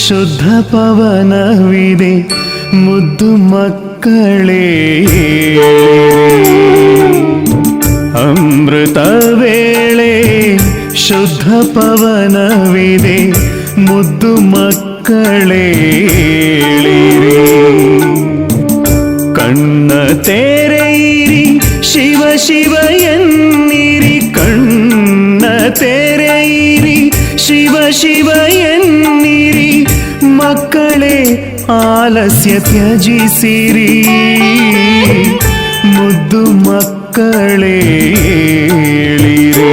ಶುದ್ಧ ಪವನವಿದೆ ಮುದ್ದು ಮಕ್ಕಳೇ ಅಮೃತ ವೇಳೆ ಶುದ್ಧ ಪವನವಿದೆ ಮುದ್ದು ಮಕ್ಕಳೇ ಕಣ್ಣ ತೆರೆಯಿರಿ ಶಿವ ಶಿವ ಎನ್ನಿರಿ ಕಣ್ಣ ತೆರೆಯಿರಿ ಶಿವ ಶಿವ ಎನ್ನಿರಿ ಮಕ್ಕಳೇ ಆಲಸ್ಯ ತ್ಯಜಿಸಿರಿ ಮುದ್ದು ಮಕ್ಕಳೇ ಏಳಿರಿ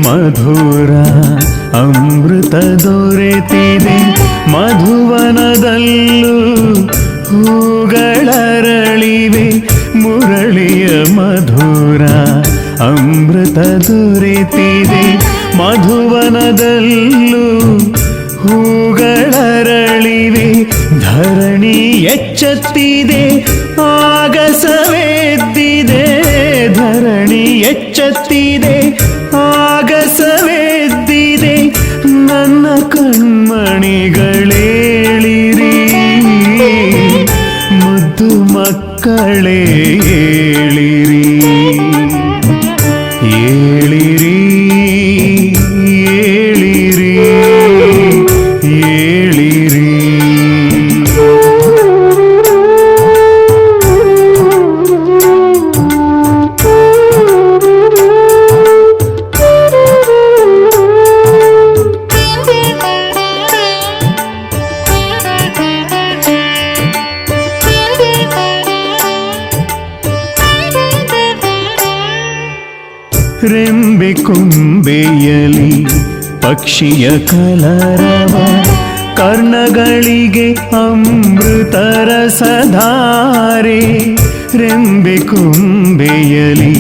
ಮಧುರ ಅಮೃತ ದೊರೆತಿದೆ ಮಧುವನದಲ್ಲೂ ಹೂಗಳರಳಿವೆ ಮುರಳಿಯ ಮಧುರ ಅಮೃತ ದೊರೆತಿದೆ ಮಧುವನದಲ್ಲೂ ಹೂಗಳರಳಿವೆ ಧರಣಿ ಎಚ್ಚತ್ತಿದೆ ಆಗಸವೆದ್ದಿದೆ ಧರಣಿ ಎಚ್ಚತ್ತಿದೆ ಆಗಸವೆದ್ದಿದೆ ನನ್ನ ಕಣ್ಮಣಿಗಳೇಳಿರಿ ಮುದ್ದು ಮಕ್ಕಳೇ ಏಳಿರಿ ಏಳಿರಿ ಏಳಿರಿ ಏಳಿರಿ ರೆಂಬೆ ಕೊಂಬೆಯಲಿ ಪಕ್ಷಿಯ ಕಲರವ ಕರ್ಣಗಳಿಗೆ ಅಮೃತರ ಸಧಾರೆ ರೆಂಬೆ ಕೊಂಬೆಯಲಿ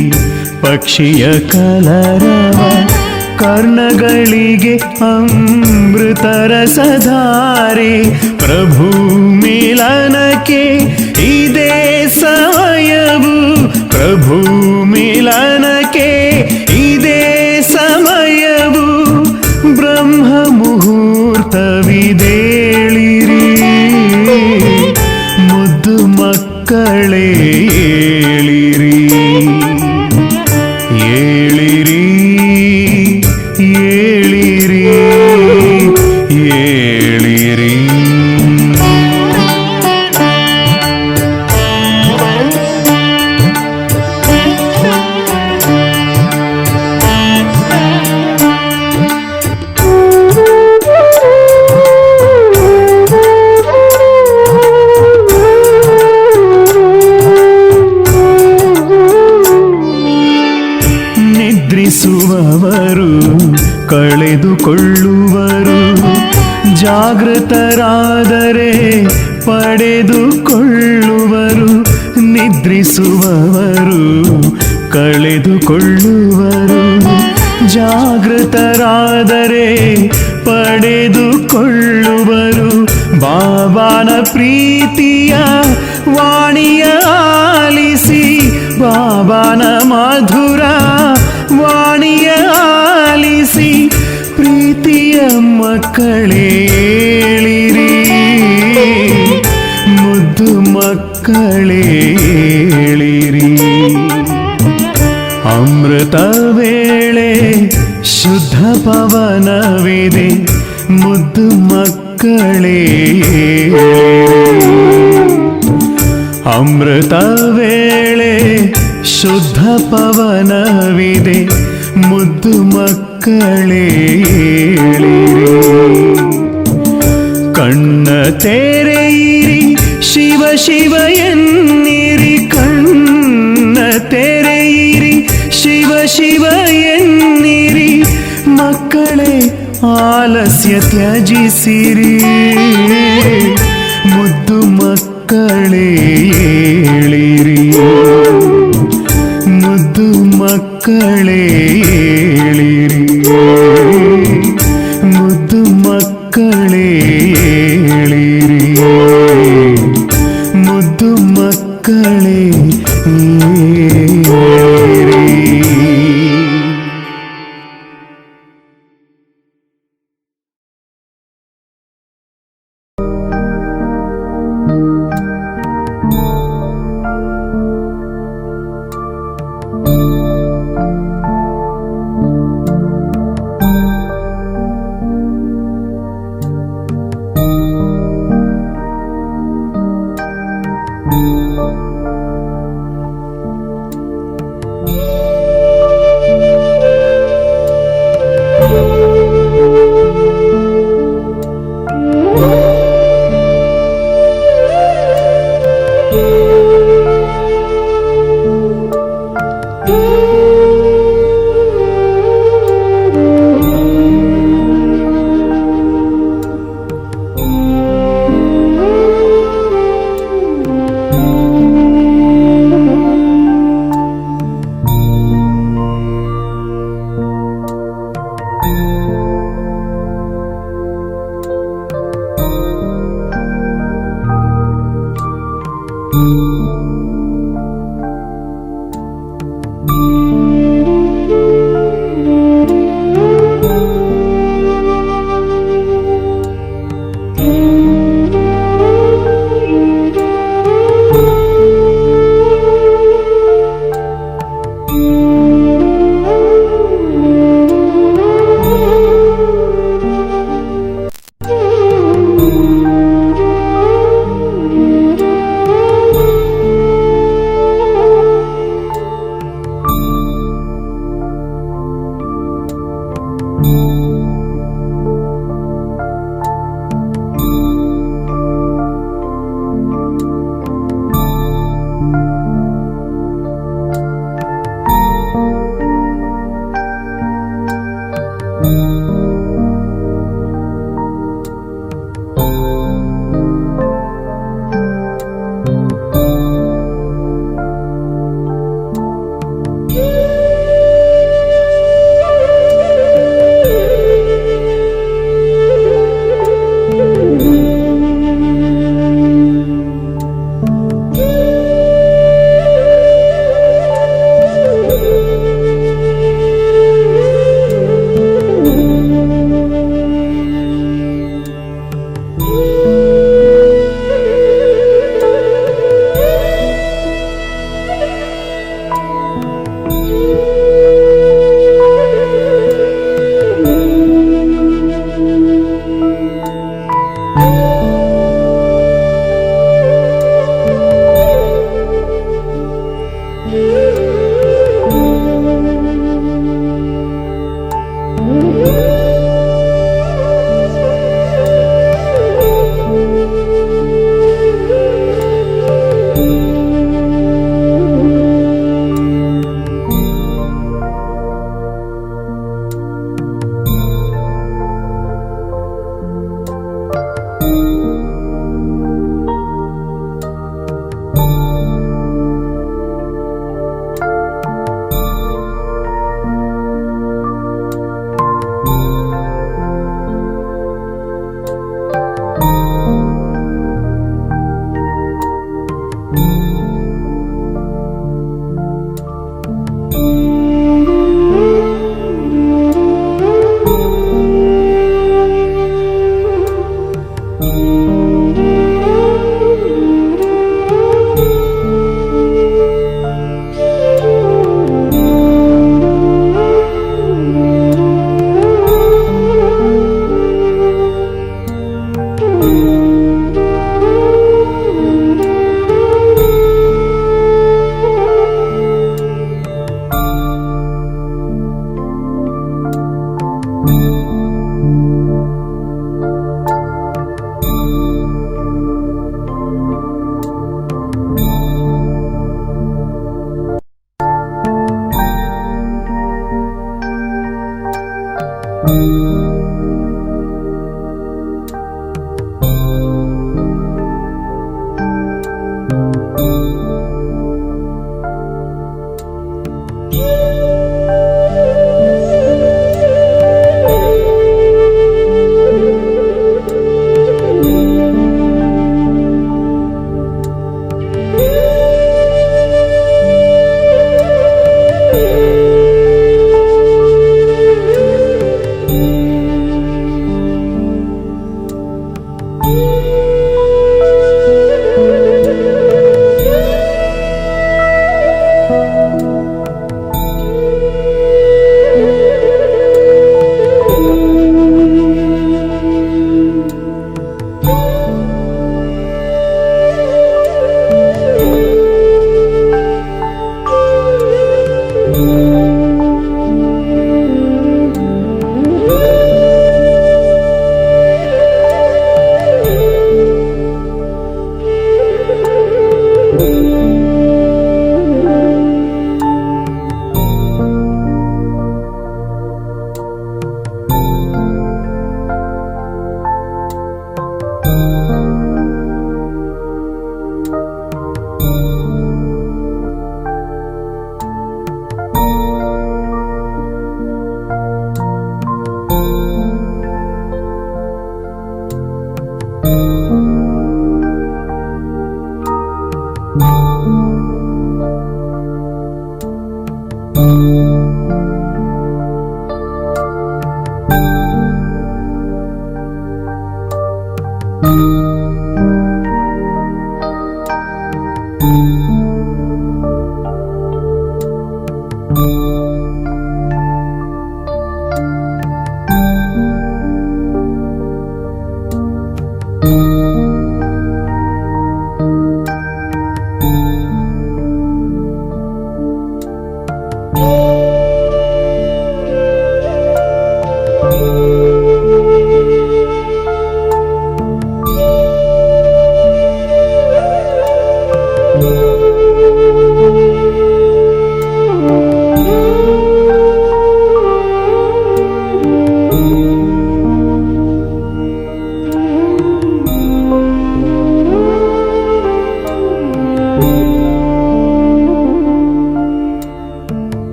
ಪಕ್ಷಿಯ ಕಲರವ ಕರ್ಣಗಳಿಗೆ ಅಮೃತರ ಸಧಾರೆ ಪ್ರಭು ಮಿಲನಕ್ಕೆ ಇದೇ ಸಮಯವು ಪ್ರಭು ಮಿಲನಕ್ಕೆ ಇದೇ ಸಮಯವು ಬ್ರಹ್ಮ ಮುಹೂರ್ತವಿದೇಳಿರಿ ಮುದ್ದು ಮಕ್ಕಳೇ ಏಳಿರಿ ಏಳಿರಿ ಏಳಿರಿ ಏಳಿರಿ ನಿದ್ರಿಸುವವರು ಕಳೆದುಕೊಳ್ಳುವರು ಜಾಗೃತರಾದರೆ ಪಡೆದುಕೊಳ್ಳುವರು ನಿದ್ರಿಸುವವರು ಕಳೆದುಕೊಳ್ಳುವರು ಜಾಗೃತರಾದರೆ ಪಡೆದುಕೊಳ್ಳುವರು ಬಾಬಾನ ಪ್ರೀತಿಯ ವಾಣಿಯ ಆಲಿಸಿ ಬಾಬಾನ ಮಧುರ ವಾಣಿಯ ಆಲಿಸಿ ಪ್ರೀತಿಯ ಮಕ್ಕಳೇ ಏಳಿರಿ ಮುದ್ದು ಮಕ್ಕಳೇ ಏಳಿರಿ ಅಮೃತ ವೇಳೆ ಶುದ್ಧ ಪವನವಿದೆ ಮುದ್ದು ಮಕ್ಕಳೇ ಅಮೃತ ವೇಳೆ ಶುದ್ಧ ಪವನವಿದೆ ಮುದ್ದು ಮಕ್ಕಳೇ ಏಳಿರಿ ಕಣ್ಣ ತೆರೆಯಿರಿ ಶಿವ ಶಿವ ಎನ್ನಿರಿ ಕಣ್ಣ ತೆರೆಯಿರಿ ಶಿವ ಶಿವ ಎನ್ನಿರಿ ಮಕ್ಕಳೇ ಆಲಸ್ಯ ತ್ಯಜಿಸಿರಿ ಮುದ್ದು ಮಕ್ಕಳೇ ಏಳಿರಿ ಮುದ್ದು ಮಕ್ಕಳೇ ಏಳಿರಿ, ಮುದ್ದು ಮಕ್ಕಳೇ ಏಳಿರಿ, ಮುದ್ದು ಮಕ್ಕಳೇ ಏಳಿರಿ.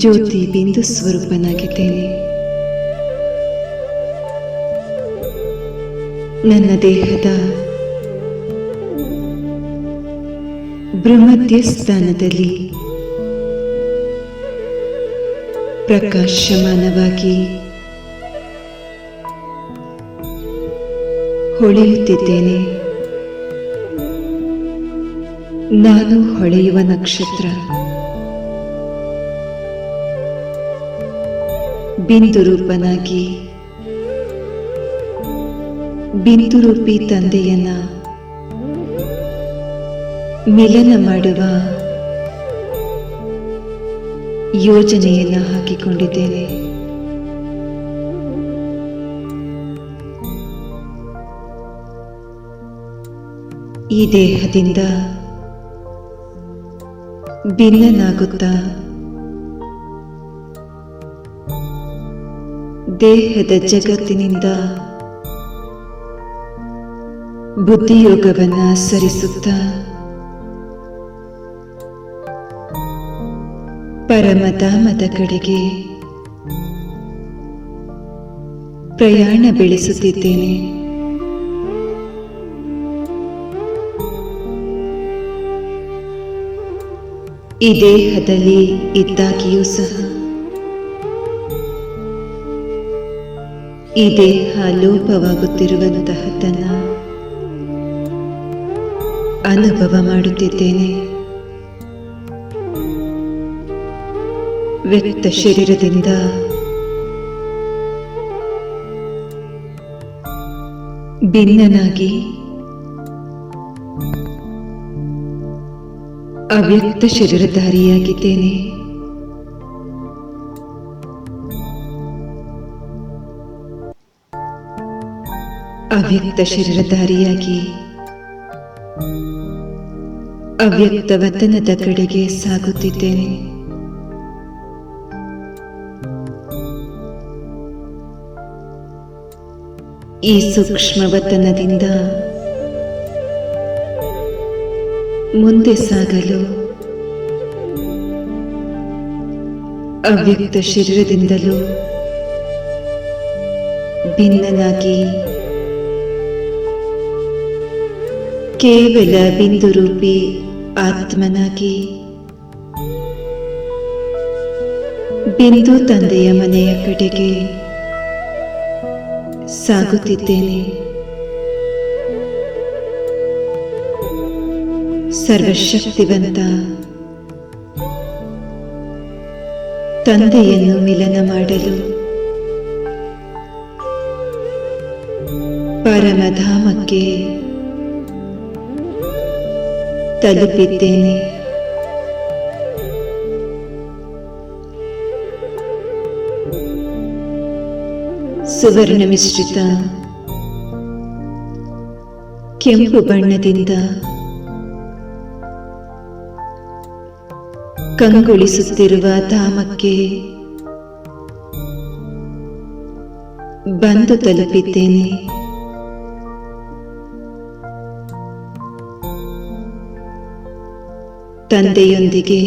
ಜ್ಯೋತಿ ಬಿಂದು ಸ್ವರೂಪನಾಗಿದ್ದೇನೆ. ನನ್ನ ದೇಹದ ಭ್ರಮಧ್ಯ ಸ್ಥಾನದಲ್ಲಿ ಪ್ರಕಾಶಮಾನವಾಗಿ ಹೊಳೆಯುತ್ತಿದ್ದೇನೆ. ನಾನು ಹೊಳೆಯುವ ನಕ್ಷತ್ರ. ಬಿಂದು ರೂಪನಾಗಿ ಬಿಂದು ರೂಪಿ ತಂದೆಯನ್ನ ಮಿಲನ ಮಾಡುವ ಯೋಜನೆಯನ್ನ ಹಾಕಿಕೊಂಡಿದ್ದೇನೆ. ಈ ದೇಹದಿಂದ ಭಿನ್ನನಾಗುತ್ತಾ ದೇಹದ ಜಗತ್ತಿನಿಂದ ಬುದ್ಧಿಯೋಗವನ್ನ ಸರಿಸುತ್ತಾ ಪರಮಧಾಮದ ಕಡೆಗೆ ಪ್ರಯಾಣ ಬೆಳೆಸುತ್ತಿದ್ದೇನೆ. ಈ ದೇಹದಲ್ಲಿ ಇದ್ದಾಗಿಯೂ ಸಹ ಈ ದೇಹ ಲೋಪವಾಗುತ್ತಿರುವಂತಹದ್ದನ್ನ ಅನುಭವ ಮಾಡುತ್ತಿದ್ದೇನೆ. ವ್ಯಕ್ತ ಶರೀರದಿಂದ ಭಿನ್ನನಾಗಿ ಅವ್ಯಕ್ತ ಶರೀರಧಾರಿಯಾಗಿದ್ದೇನೆ. ಅವ್ಯಕ್ತ ಶರೀರಧಾರಿಯಾಗಿ ಅವ್ಯಕ್ತ ವತನದ ಕಡೆಗೆ ಸಾಗುತ್ತಿದ್ದೇನೆ. ಈ ಸೂಕ್ಷ್ಮ ವತನದಿಂದ ಮುಂದೆ ಸಾಗಲು ಅವ್ಯಕ್ತ ಶರೀರದಿಂದಲೂ ಭಿನ್ನನಾಗಿ ಕೇವಲ ಬಿಂದು ರೂಪಿ ಆತ್ಮನಾಗಿ ಬಿಂದು ತಂದೆಯ ಮನೆಯ ಕಡೆಗೆ ಸಾಗುತ್ತಿದ್ದೇನೆ. ಸರ್ವಶಕ್ತಿವಂತ ತಂದೆಯನ್ನು ಮಿಲನ ಮಾಡಲು ಪರಮಧಾಮಕ್ಕೆ ತಲುಪಿದ್ದೇನೆ. ಸುವರ್ಣ ಮಿಶ್ರಿತ ಕೆಂಪು ಬಣ್ಣದಿಂದ ಕಂಗೊಳಿಸುತ್ತಿರುವ ಧಾಮಕ್ಕೆ ಬಂದು ತಲುಪಿದ್ದೇನೆ. ತಂದೆಯೊಂದಿಗೆ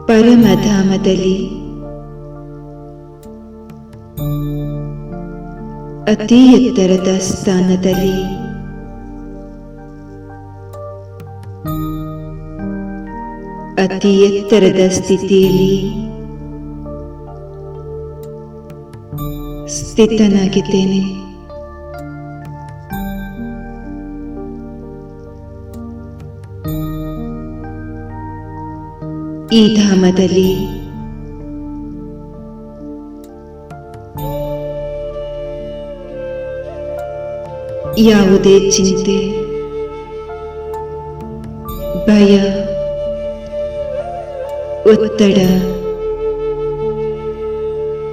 ಪರಮಧಾಮದಲ್ಲಿ ಅತಿ ಎತ್ತರದ ಸ್ಥಾನದಲ್ಲಿ ಅತಿ ಎತ್ತರದ ಸ್ಥಿತಿಯಲ್ಲಿ ಸ್ಥಿತನಾಗಿದ್ದೇನೆ. ಈ ಧಾಮದಲ್ಲಿ ಯಾವುದೇ ಚಿಂತೆ, ಭಯ, ಒತ್ತಡ,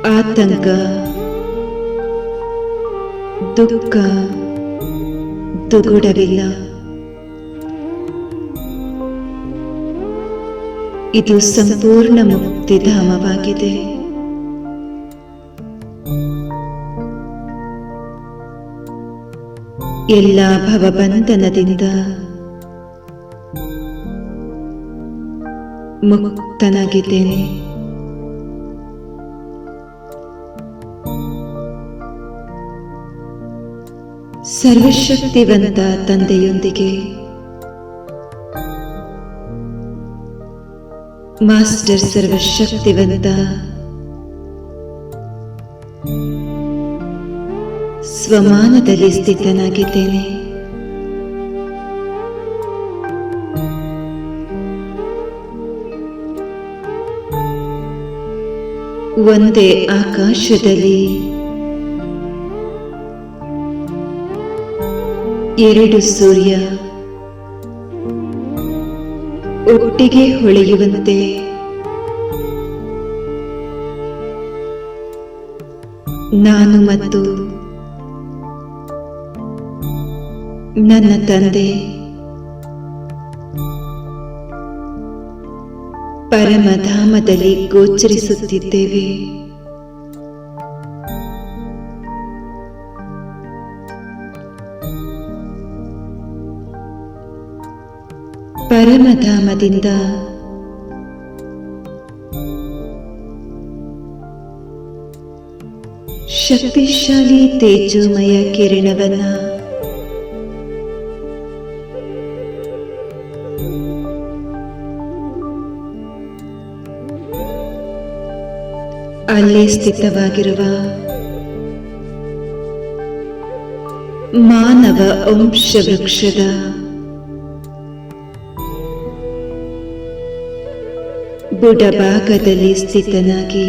ಆತಂಕ, ದುಃಖ, ದುಗುಡವಿಲ್ಲ. ಇದು ಸಂಪೂರ್ಣ ಮುಕ್ತಿಧಾಮವಾಗಿದೆ. ಎಲ್ಲ ಭವಬಂಧನದಿಂದ ಮುಕ್ತನಾಗಿದ್ದೇನೆ. ಸರ್ವಶಕ್ತಿವಂತ ತಂದೆಯೊಂದಿಗೆ, ಮಾಸ್ಟರ್ ಸರ್ವಶಕ್ತಿವಂತ ಸ್ವಮಾನದಲ್ಲಿ ಸ್ಥಿತನಾಗಿದ್ದೇನೆ. ಒಂದೇ ಆಕಾಶದಲ್ಲಿ ಎರಡು ಸೂರ್ಯ ಒಟ್ಟಿಗೆ ಹೊಳೆಯುವಂತೆ ನಾನು ಮತ್ತು ನನ್ನ ತಂದೆ ಪರಮಧಾಮದಲ್ಲಿ ಗೋಚರಿಸುತ್ತಿದ್ದೇವೆ. ಪರಮಧಾಮದಿಂದ ಶಕ್ತಿಶಾಲಿ ತೇಜೋಮಯ ಕಿರಣವನ್ನ ಅಲ್ಲೇ ಸ್ಥಿತವಾಗಿರುವ ಮಾನವ ವಂಶ ವೃಕ್ಷದ ಬುಡಭಾಗದಲ್ಲಿ ಸ್ಥಿತನಾಗಿ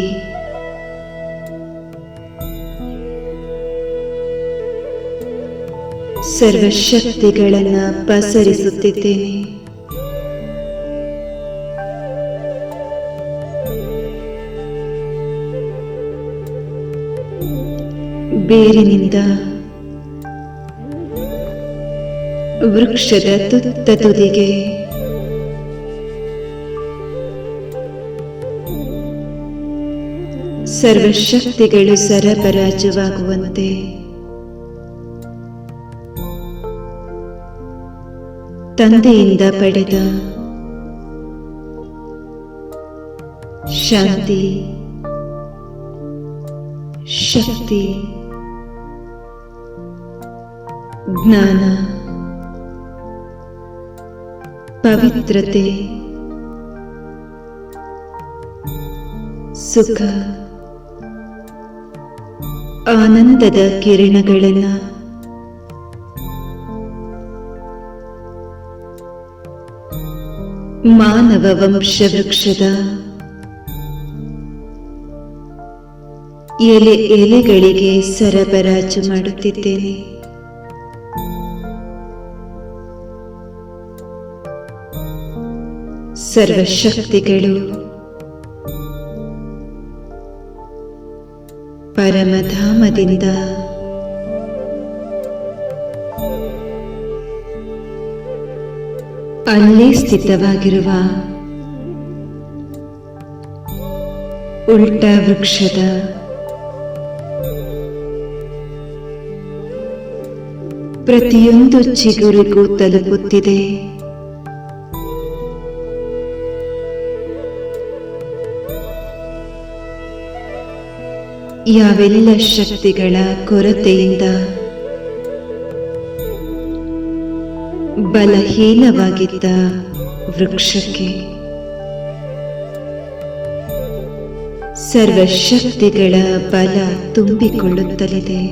ಸರ್ವಶಕ್ತಿಗಳನ್ನ ಪಸರಿಸುತ್ತಿದ್ದೇನೆ. ಬೇರಿನಿಂದ ವೃಕ್ಷದ ತುತ್ತ ತುದಿಗೆ ಸರ್ವಶಕ್ತಿಗಳು ಸರಬರಾಜುವಾಗುವಂತೆ ತಂದೆಯಿಂದ ಪಡೆದ ಶಾಂತಿ, ಶಕ್ತಿ, ಜ್ಞಾನ, ಪವಿತ್ರತೆ, ಸುಖ, ಆನಂದದ ಕಿರಣಗಳನ್ನು ಮಾನವ ವಂಶ ವೃಕ್ಷದ ಎಲೆ ಎಲೆಗಳಿಗೆ ಸರಬರಾಜು ಮಾಡುತ್ತಿದ್ದೇನೆ. ಸರ್ವಶಕ್ತಿಗಳು ಪರಮಧಾಮದಿಂದ ಅಲ್ಲೇ ಸ್ಥಿತವಾಗಿರುವ ಉಲ್ಟಾ ವೃಕ್ಷದ ಪ್ರತಿಯೊಂದು ಚಿಗುರಿಗೂ ತಲುಪುತ್ತಿದೆ. ಯಾವೆಲ್ಲ ಶಕ್ತಿಗಳ ಕೊರತೆಯಿಂದ ಬಲಹೀನವಾಗಿದ್ದ ವೃಕ್ಷಕ್ಕೆ ಸರ್ವಶಕ್ತಿಗಳ ಬಲ ತುಂಬಿಕೊಳ್ಳುತ್ತಲಿದೆ.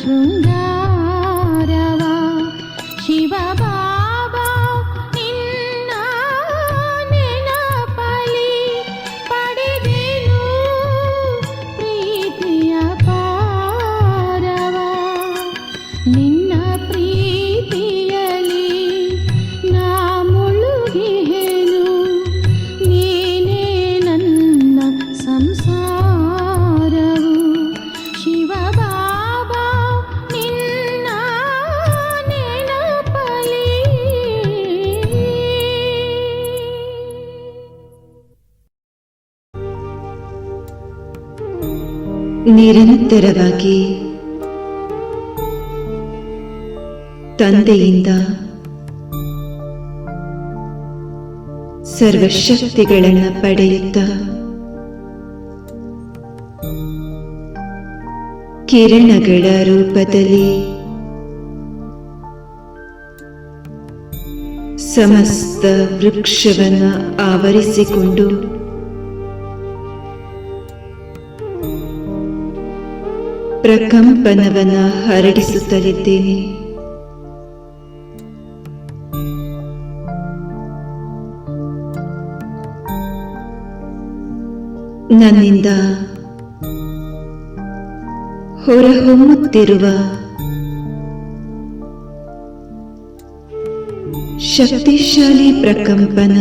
ಶೃಂಗಾರವ ಶಿವ ಬಾಬಾ ನಿನ್ನ ನೆನಪಲಿ ಪಡೆದೆನು ಪ್ರೀತಿಯ ಪಾರವ ನಿನ್ನ ಪ್ರೀತಿಯಲಿ ನಾ ಮುಳುಗಿಹೆನು ನೀನೇ ನನ್ನ ಸಂಸಾರವು ಶಿವ ಬಾಬಾ ನಿನ್ನ ನೆನಪಲಿ ನಿರಂತರವಾಗಿ ತಂದೆಯಿಂದ ಸರ್ವಶಕ್ತಿಗಳನ್ನು ಪಡೆಯುತ್ತಾ ಕಿರಣಗಳ ರೂಪದಲ್ಲಿ ಸಮಸ್ತ ವೃಕ್ಷವನ್ನು ಆವರಿಸಿಕೊಂಡು ಪ್ರಕಂಪನವನ್ನು ಹರಡಿಸುತ್ತಲಿದ್ದೇನೆ. ನನ್ನಿಂದ ಹೊರಹೊಮ್ಮುತ್ತಿರುವ ಶಕ್ತಿಶಾಲಿ ಪ್ರಕಂಪನ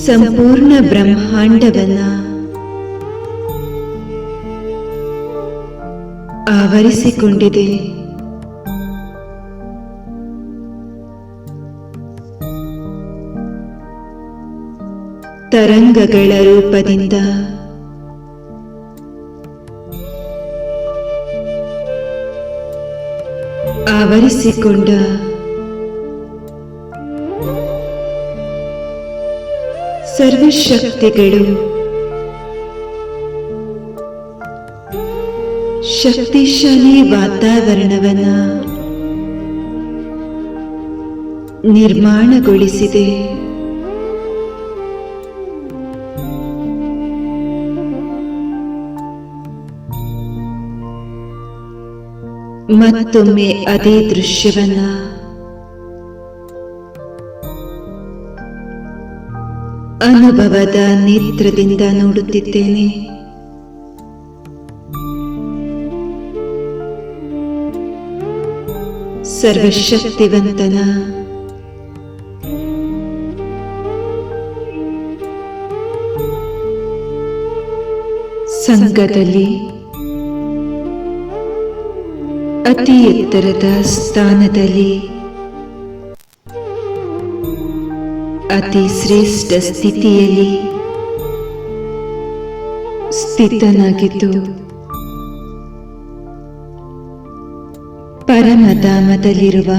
ಸಂಪೂರ್ಣ ಬ್ರಹ್ಮಾಂಡವನ್ನ ಆವರಿಸಿಕೊಂಡಿದೆ. ತರಂಗಗಳ ರೂಪದಿಂದ ಆವರಿಸಿಕೊಂಡ ಸರ್ವಶಕ್ತಿಗಳು ಶಕ್ತಿಶಾಲಿ ವಾತಾವರಣವನ್ನ ನಿರ್ಮಾಣಗೊಳಿಸಿದೆ. ಮತ್ತೊಮ್ಮೆ ಅದೇ ದೃಶ್ಯವನ್ನ ಅನುಭವದ ನೇತ್ರದಿಂದ ನೋಡುತ್ತಿದ್ದೇನೆ. ಸರ್ವಶಕ್ತಿವಂತನ ಸಂಘದಲ್ಲಿ ಅತಿ ಎತ್ತರದ ಸ್ಥಾನದಲ್ಲಿ ಅತಿ ಶ್ರೇಷ್ಠ ಸ್ಥಿತಿಯಲ್ಲಿ ಸ್ಥಿತನಾಗಿದ್ದು ಪರಮಧಾಮದಲ್ಲಿರುವ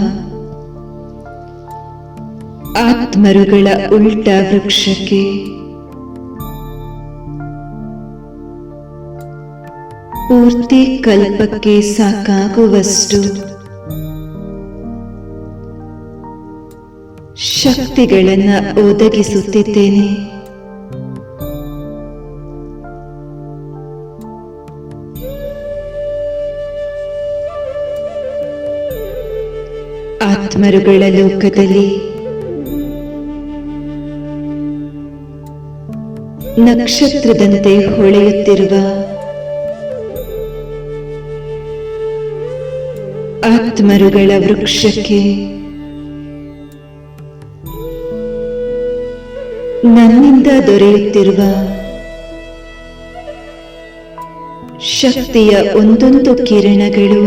ಆತ್ಮರುಗಳ ಉಲ್ಟ ವೃಕ್ಷಕ್ಕೆ ಪೂರ್ತಿ ಕಲ್ಪಕ್ಕೆ ಸಾಕಾಗುವಷ್ಟು ಶಕ್ತಿಗಳನ್ನು ಒದಗಿಸುತ್ತಿದ್ದೇನೆ. ಆತ್ಮರುಗಳ ಲೋಕದಲ್ಲಿ ನಕ್ಷತ್ರದಂತೆ ಹೊಳೆಯುತ್ತಿರುವ ಆತ್ಮರುಗಳ ವೃಕ್ಷಕ್ಕೆ ನನ್ನಿಂದ ದೊರೆಯುತ್ತಿರುವ ಶಕ್ತಿಯ ಒಂದೊಂದು ಕಿರಣಗಳು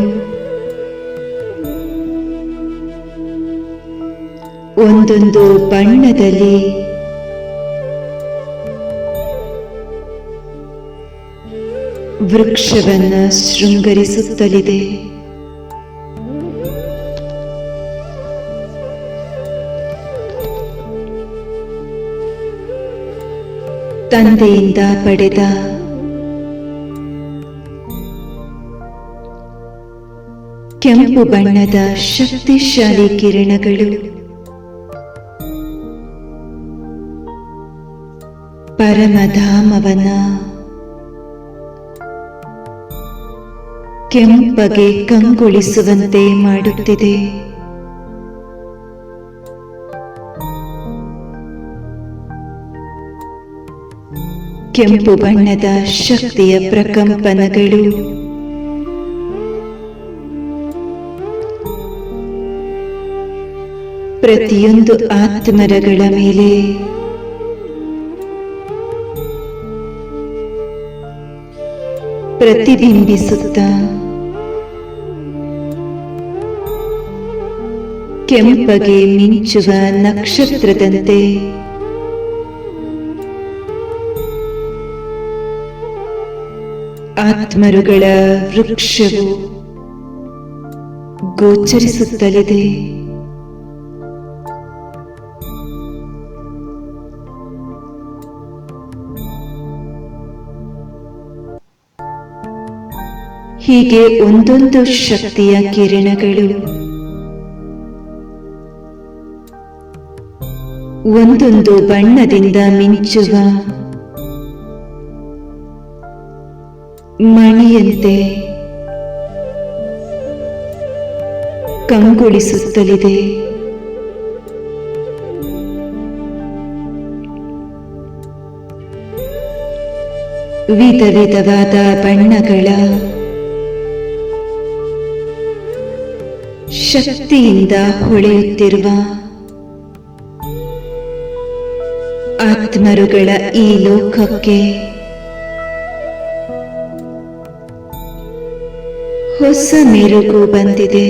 ಒಂದೊಂದು ಬಣ್ಣದಲ್ಲಿ ವೃಕ್ಷವನ್ನು ಶೃಂಗರಿಸುತ್ತಲಿದೆ. ತಂದೆಯಿಂದ ಪಡೆದ ಕೆಂಪು ಬಣ್ಣದ ಶಕ್ತಿಶಾಲಿ ಕಿರಣಗಳು ಪರಮಧಾಮವನ ಕೆಂಪಗೆ ಕಂಗೊಳಿಸುವಂತೆ ಮಾಡುತ್ತಿದೆ. ಕೆಂಪು ಬಣ್ಣದ ಶಕ್ತಿಯ ಪ್ರಕಂಪನಗಳು ಪ್ರತಿಯೊಂದು ಆತ್ಮರಗಳ ಮೇಲೆ ಪ್ರತಿಬಿಂಬಿಸುತ್ತ ಕೆಂಪಗೆ ಮಿಂಚುವ ನಕ್ಷತ್ರದಂತೆ ಆತ್ಮರುಗಳ ವೃಕ್ಷವು ಗೋಚರಿಸುತ್ತಲಿದೆ. ಹೀಗೆ ಒಂದೊಂದು ಶಕ್ತಿಯ ಕಿರಣಗಳು ಒಂದೊಂದು ಬಣ್ಣದಿಂದ ಮಿಂಚುವ ಮಣಿಯಂತೆ ಕಂಗೊಳಿಸುತ್ತಲಿದೆ. ವಿಧ ವಿಧವಾದ ಬಣ್ಣಗಳ ಶಕ್ತಿಯಿಂದ ಹೊಳೆಯುತ್ತಿರುವ ಆತ್ಮರುಗಳ ಈ ಲೋಕಕ್ಕೆ ಹೊಸ ಮೆರುಗು ಬಂದಿದೆ.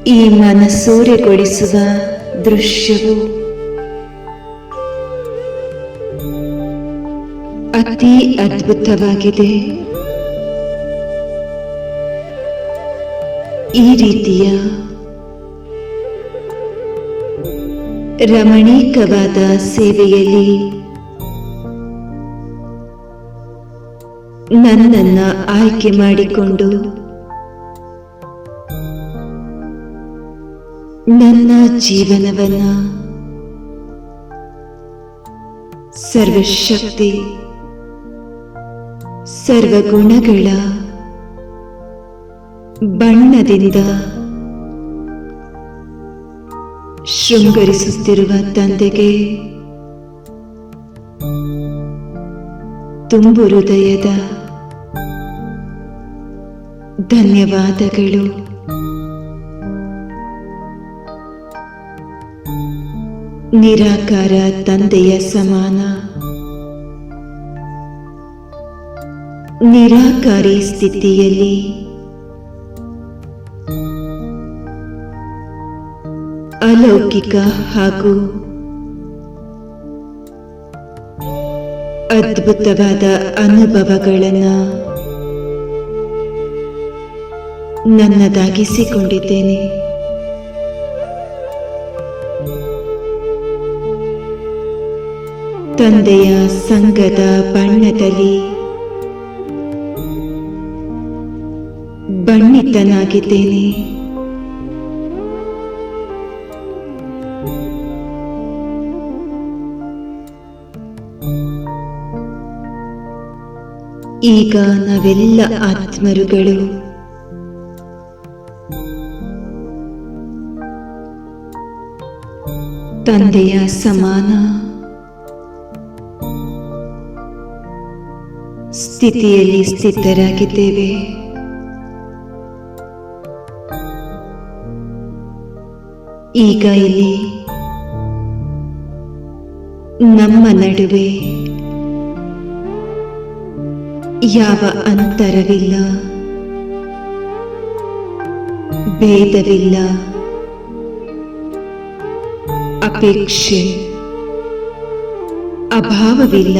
ಈ ಮನಸೂರೆಗೊಳಿಸುವ ದೃಶ್ಯವು ಅತಿ ಅದ್ಭುತವಾಗಿದೆ. ಈ ರೀತಿಯ ರಮಣೀಕವಾದ ಸೇವೆಯಲ್ಲಿ ನನ್ನನ್ನ ಆಯ್ಕೆ ಮಾಡಿಕೊಂಡು ನನ್ನ ಜೀವನವನ್ನ ಸರ್ವಶಕ್ತಿ ಸರ್ವಗುಣಗಳ ಬಣ್ಣದಿಂದ ಶೃಂಗರಿಸುತ್ತಿರುವ ತಂದೆಗೆ ತುಂಬು ಹೃದಯದ ಧನ್ಯವಾದಗಳು. ನಿರಾಕಾರ ತಂದೆಯ ಸಮಾನ ನಿರಾಕಾರಿ ಸ್ಥಿತಿಯಲ್ಲಿ ಅಲೌಕಿಕ ಹಾಗೂ ಅದ್ಭುತವಾದ ಅನುಭವಗಳನ್ನು ನನ್ನದಾಗಿಸಿಕೊಂಡಿದ್ದೇನೆ. ತಂದೆಯ ಸಂಘದ ಬಣ್ಣದಲ್ಲಿ ಬಣ್ಣಿತನಾಗಿದ್ದೇನೆ. ಈಗ ನಾವೆಲ್ಲ ಆತ್ಮರುಗಳು ತಂದೆಯ ಸಮಾನ ಸ್ಥಿತಿಯಲ್ಲಿ ಸ್ಥಿತರಾಗಿದ್ದೇವೆ. ಈಗ ಇಲ್ಲಿ ನಮ್ಮ ನಡುವೆ ಯಾವ ಅಂತರವಿಲ್ಲ, ಭೇದವಿಲ್ಲ, ಅಪೇಕ್ಷೆ, ಅಭಾವವಿಲ್ಲ.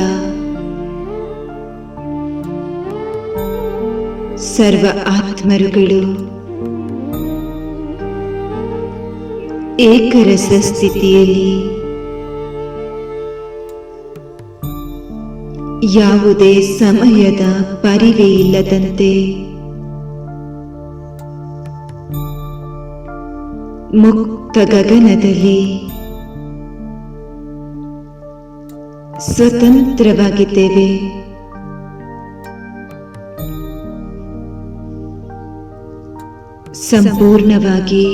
ಸರ್ವ ಆತ್ಮರುಗಳು ಏಕರಸ ಸ್ಥಿತಿಯಲ್ಲಿ ಯಾವುದೇ ಸಮಯದ ಪರಿವೆ ಇಲ್ಲದಂತೆ ಮುಕ್ತ ಗಗನದಲ್ಲಿ ಸ್ವತಂತ್ರವಾಗಿದ್ದೇವೆ. ಸಂಪೂರ್ಣವಾಗಿ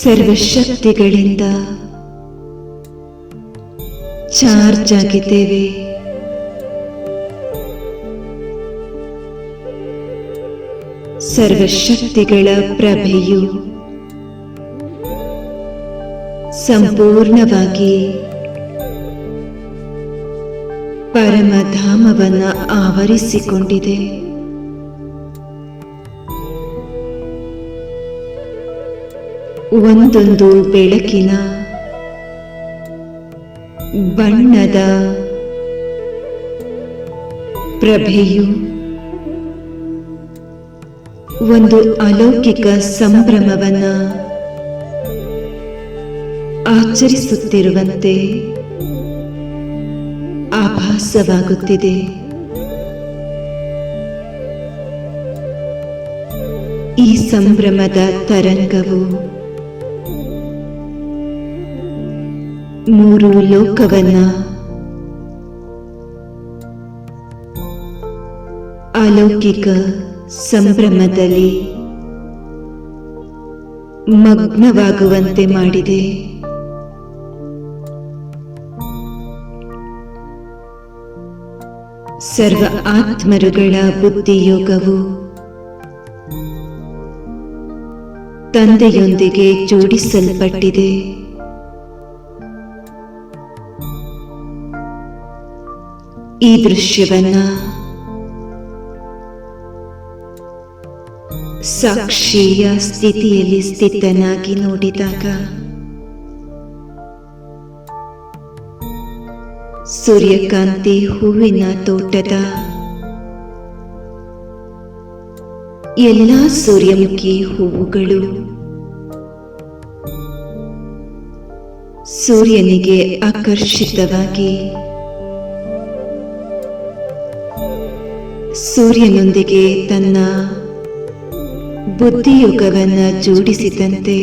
ಸರ್ವಶಕ್ತಿಗಳಿಂದ ಚಾರ್ಜ್ ಆಗಿದ್ದೇವೆ. ಸರ್ವಶಕ್ತಿಗಳ ಪ್ರಭೆಯು ಸಂಪೂರ್ಣವಾಗಿ ಪರಮಧಾಮವನ್ನು ಆವರಿಸಿಕೊಂಡಿದೆ. ಒಂದೊಂದು ಬೆಳಕಿನ ಬಣ್ಣದ ಪ್ರಭೆಯು ಒಂದು ಅಲೌಕಿಕ ಸಂಭ್ರಮವನ್ನು ಆಚರಿಸುತ್ತಿರುವಂತೆ ಆಭಾಸವಾಗುತ್ತಿದೆ. ಈ ಸಂಭ್ರಮದ ತರಂಗವು ಮೂರು ಲೋಕವನ್ನ ಅಲೌಕಿಕ ಸಂಭ್ರಮದಲ್ಲಿ ಮಗ್ನವಾಗುವಂತೆ ಮಾಡಿದೆ. ಸರ್ವ ಆತ್ಮರುಗಳ ಬುದ್ಧಿಯೋಗವು ತಂದೆಯೊಂದಿಗೆ ಜೋಡಿಸಲ್ಪಟ್ಟಿದೆ. ಈ ದೃಶ್ಯವನ್ನ ಸಾಕ್ಷಿಯ ಸ್ಥಿತಿಯಲ್ಲಿ ಸ್ಥಿತನಾಗಿ ನೋಡಿದಾಗ ಸೂರ್ಯಕಾಂತಿ ಹೂವಿನ ತೋಟದ ಎಲ್ಲ ಸೂರ್ಯಮುಖಿ ಹೂವುಗಳು ಸೂರ್ಯನಿಗೆ ಆಕರ್ಷಿತವಾಗಿ ಸೂರ್ಯನೊಂದಿಗೆ ತನ್ನ ಬುದ್ಧಿಯೋಗವನ್ನು ಜೋಡಿಸಿದಂತೆ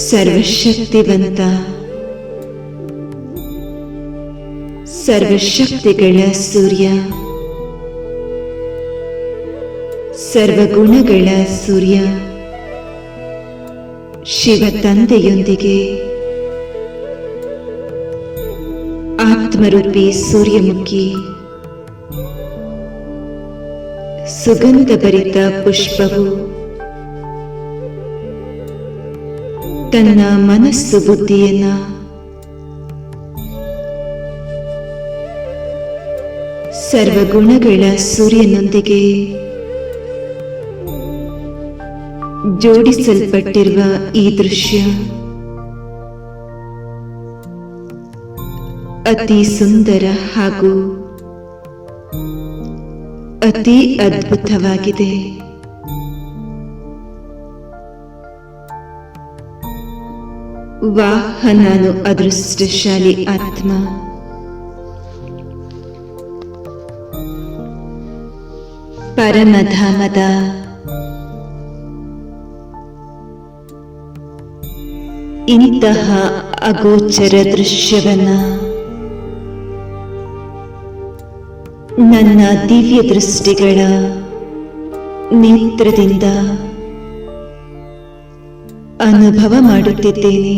ಸರ್ವಶಕ್ತಿವಂತ ಸರ್ವಶಕ್ತಿಗಳ ಸೂರ್ಯ, ಸರ್ವಗುಣಗಳ ಸೂರ್ಯ ಶಿವ ತಂದೆಯೊಂದಿಗೆ ಆತ್ಮರೂಪಿ ಸೂರ್ಯಮುಖಿ ಸುಗಂಧಭರಿತ ಪುಷ್ಪವು ತನ್ನ ಮನಸ್ಸು ಬುದ್ಧಿಯನ್ನ ಸರ್ವಗುಣಗಳ ಸೂರ್ಯನೊಂದಿಗೆ ಜೋಡಿಸಲ್ಪಟ್ಟಿರುವ ಈ ದೃಶ್ಯ ಅತಿ ಸುಂದರ ಹಾಗೂ ಅತಿ ಅದ್ಭುತವಾಗಿದೆ. ವಾಹ್, ನಾನು ಅದೃಷ್ಟಶಾಲಿ ಆತ್ಮ. ಪರಮಧಾಮದ ಇಂತಹ ಅಗೋಚರ ದೃಶ್ಯವನ್ನ ನನ್ನ ದಿವ್ಯ ದೃಷ್ಟಿಗಳ ನೇತ್ರದಿಂದ ಅನುಭವ ಮಾಡುತ್ತಿದ್ದೇನೆ.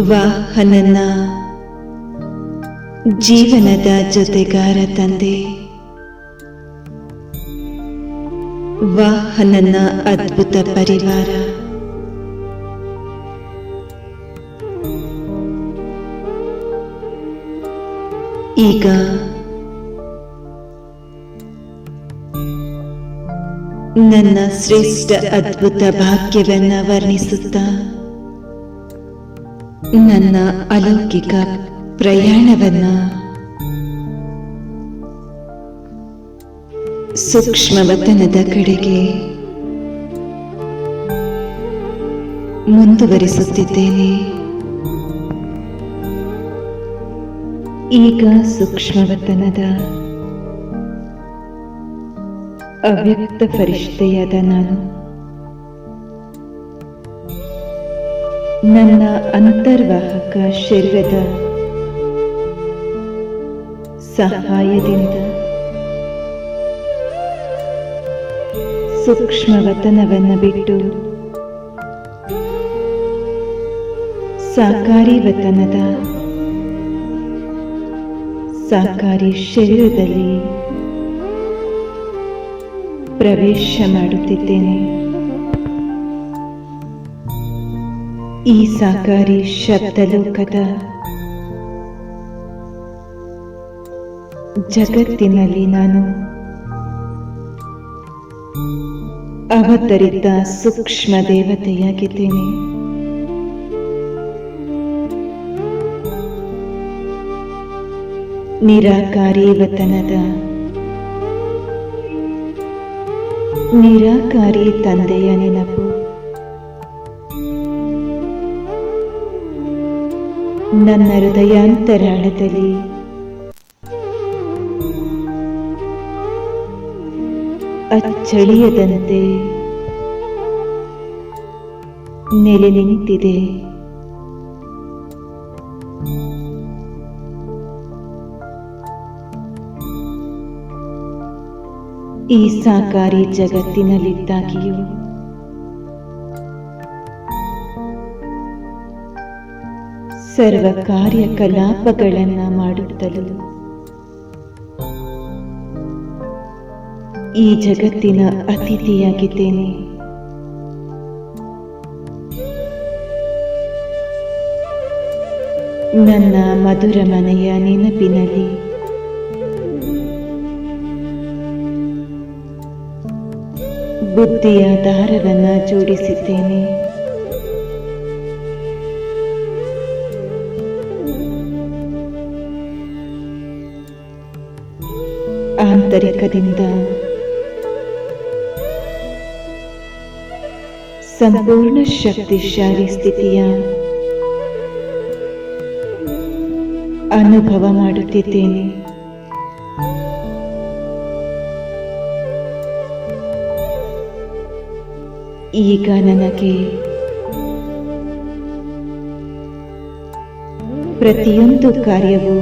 ವಾಹ್, ನನ್ನ ಜೀವನದ ಜೊತೆಗಾರ ತಂದೆ. ವಾಹ್, ನನ್ನ ಅದ್ಭುತ ಪರಿವಾರ. ಈಗ ನನ್ನ ಶ್ರೇಷ್ಠ ಅದ್ಭುತ ಭಾಗ್ಯವನ್ನ ವರ್ಣಿಸುತ್ತಾ ನನ್ನ ಅಲೌಕಿಕ ಪ್ರಯಾಣವನ್ನ ಸೂಕ್ಷ್ಮವತನದ ಕಡೆಗೆ ಮುಂದುವರಿಸುತ್ತಿದ್ದೇನೆ. ಈಗ ಸೂಕ್ಷ್ಮವತನದ ಅವ್ಯಕ್ತ ಫರಿಷ್ಠೆಯಾದ ನಾನು ನನ್ನ ಅಂತರ್ವಾಹಕ ಶರೀರದ ಸಹಾಯದಿಂದ ಸೂಕ್ಷ್ಮವತನವನ್ನು ಬಿಟ್ಟು ಸಾಕಾರಿ ವತನದ ಸಾಕಾರಿ ಶರೀರದಲ್ಲಿ ಪ್ರವೇಶ ಮಾಡುತ್ತಿದ್ದೇನೆ. ಈ ಸಾಕಾರಿ ಶಬ್ದಲೋಕದ ಜಗತ್ತಿನಲ್ಲಿ ನಾನು ಅವತರಿತ ಸೂಕ್ಷ್ಮ ದೇವತೆಯಾಗಿದ್ದೇನೆ. ನಿರಾಕಾರಿ ವತನದ ನಿರಾಕಾರಿ ತಂದೆಯ ನೆನಪು ನನ್ನ ಹೃದಯಾಂತರಾಳದಲ್ಲಿ ಅಚ್ಚಳಿಯದಂತೆ ನೆಲೆ ನಿಂತಿದೆ. ಈ ಸಾಕಾರಿ ಜಗತ್ತಿನಲ್ಲಿದ್ದಾಗಿಯೂ ಸರ್ವ ಕಾರ್ಯಕಲಾಪಗಳನ್ನ ಮಾಡುತ್ತಲೂ ಈ ಜಗತ್ತಿನ ಅತಿಥಿಯಾಗಿದ್ದೇನೆ. ನನ್ನ ಮಧುರ ಮನೆಯ ನೆನಪಿನಲ್ಲಿ ಬುದ್ಧಿಯ ದಾರವನ್ನ ಜೋಡಿಸಿದ್ದೇನೆ. ಆಂತರಿಕದಿಂದ ಸಂಪೂರ್ಣ ಶಕ್ತಿಶಾಲಿ ಸ್ಥಿತಿಯ ಅನುಭವ ಮಾಡುತ್ತಿದ್ದೇನೆ. ಈಗ ನನಗೆ ಪ್ರತಿಯೊಂದು ಕಾರ್ಯವೂ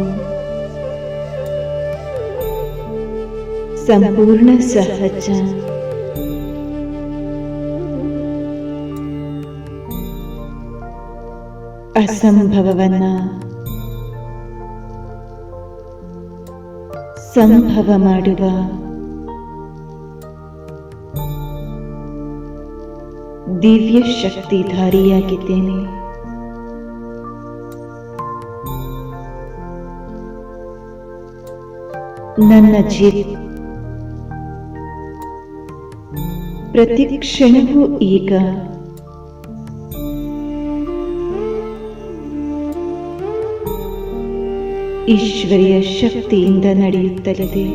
ಸಂಪೂರ್ಣ ಸಹಜ, ಅಸಂಭವವನ್ನ ಸಂಭವ ಮಾಡುವ ದಿವ್ಯ ಶಕ್ತಿಧಾರಿಯಾಗಿದ್ದೇನೆ. ನನ್ನ ಪ್ರತಿ ಕ್ಷಣವೂ ಈಗ ಈಶ್ವರಿಯ ಶಕ್ತಿಯಿಂದ ನಡೆಯುತ್ತಲಿದೆ.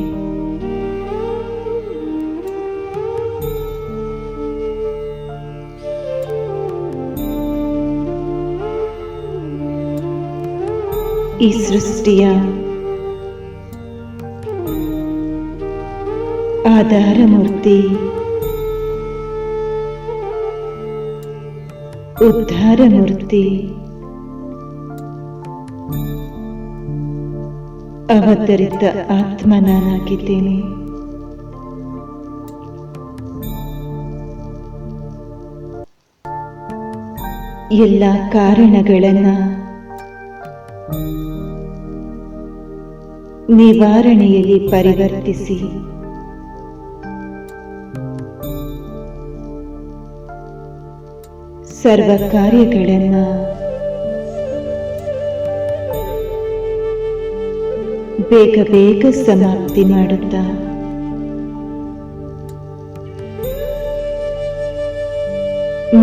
ಈ ಸೃಷ್ಟಿಯ ಆಧಾರ ಮೂರ್ತಿ, ಉದ್ಧಾರ ಮೂರ್ತಿ, ಅವತರಿತ ಆತ್ಮ ನಾನಾಗಿದ್ದೇನೆ. ಎಲ್ಲ ಕಾರಣಗಳನ್ನ ನಿವಾರಣೆಯಲ್ಲಿ ಪರಿವರ್ತಿಸಿ ಸರ್ವ ಕಾರ್ಯಗಳನ್ನ ಬೇಗ ಬೇಗ ಸಮಾಪ್ತಿ ಮಾಡುತ್ತಾ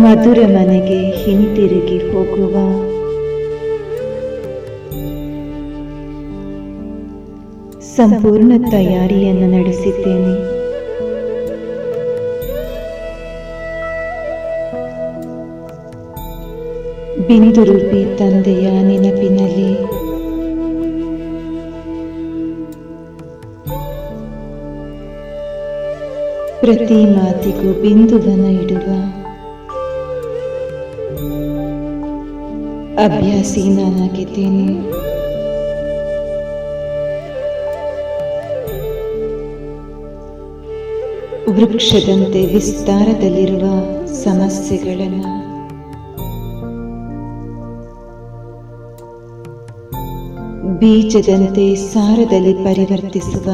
ಮಧುರ ಮನೆಗೆ ಹಿಂತಿರುಗಿ ಹೋಗುವ ಸಂಪೂರ್ಣ ತಯಾರಿಯನ್ನು ನಡೆಸಿದ್ದೇನೆ. ಬಿಂದು ರೂಪಿ ತಂದೆಯ ನೆನಪಿನಲ್ಲಿ ಪ್ರತಿ ಮಾತಿಗೂ ಬಿಂದುವನ ಇಡುವ ಅಭ್ಯಾಸಿ ನಾನಾಗಿದ್ದೇನೆ. ವೃಕ್ಷದಂತೆ ವಿಸ್ತಾರದಲ್ಲಿರುವ ಸಮಸ್ಯೆಗಳನ್ನು ಬೀಜದಂತೆ ಸಾರದಲ್ಲಿ ಪರಿವರ್ತಿಸುವ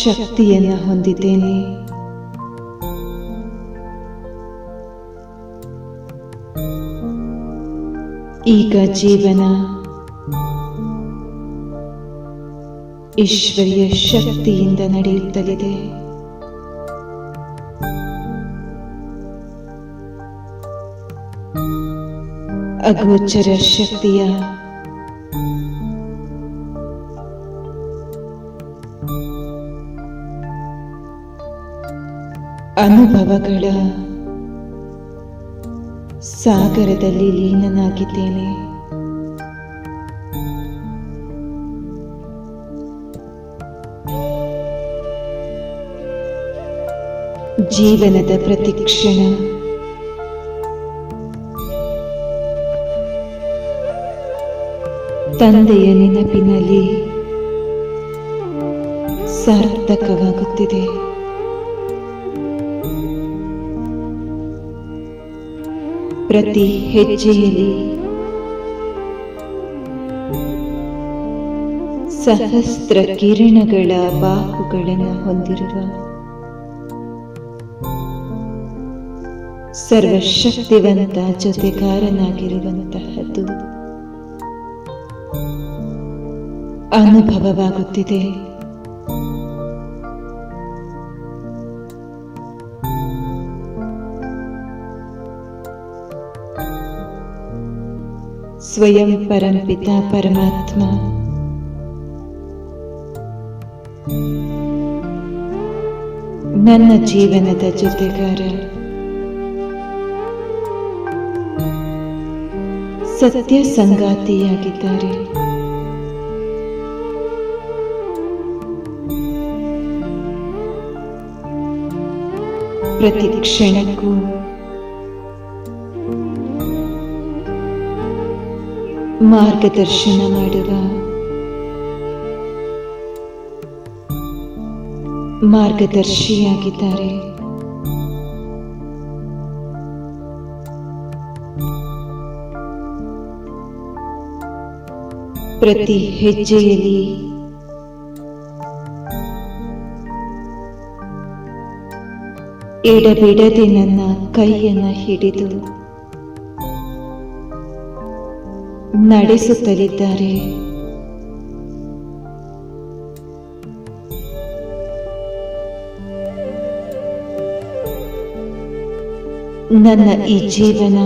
ಶಕ್ತಿಯನ್ನು ಹೊಂದಿದ್ದೇನೆ. ಈಗ ಜೀವನ ಈಶ್ವರ್ಯ ಶಕ್ತಿಯಿಂದ ನಡೆಯುತ್ತಲಿದೆ. ಅಗೋಚರ ಶಕ್ತಿಯ ಅನುಭವಗಳ ಸಾಗರದಲ್ಲಿ ಲೀನನಾಗಿದ್ದೇನೆ. ಜೀವನದ ಪ್ರತಿಕ್ಷಣ ತಂದೆಯ ನೆನಪಿನಲ್ಲಿ ಸಾರ್ಥಕವಾಗುತ್ತಿದೆ. ಪ್ರತಿ ಹೆಜ್ಜೆಯಲ್ಲಿ ಸಹಸ್ರ ಕಿರಣಗಳ ಬಾಹುಗಳನ್ನು ಹೊಂದಿರುವ ಸರ್ವಶಕ್ತಿವಂತ ಜೊತೆಗಾರನಾಗಿರುವಂತಹದ್ದು ಅನುಭವವಾಗುತ್ತಿದೆ. ಸ್ವಯಂ ಪರಂಪಿತ ಪರಮಾತ್ಮ ನನ್ನ ಜೀವನದ ಜೊತೆಗಾರ, ಸತ್ಯ ಸಂಗಾತಿಯಾಗಿದ್ದಾರೆ. ಪ್ರತಿ ಕ್ಷಣಕ್ಕೂ ಮಾರ್ಗದರ್ಶನ ಮಾಡುವ ಮಾರ್ಗದರ್ಶಿಯಾಗಿದ್ದಾರೆ. ಪ್ರತಿ ಹೆಜ್ಜೆಯಲ್ಲಿ ಎಡಬಿಡದೆ ನನ್ನ ಕೈಯನ್ನು ಹಿಡಿದು ನಡೆಸುತ್ತಲಿದ್ದಾರೆ. ನನ್ನ ಈ ಜೀವನ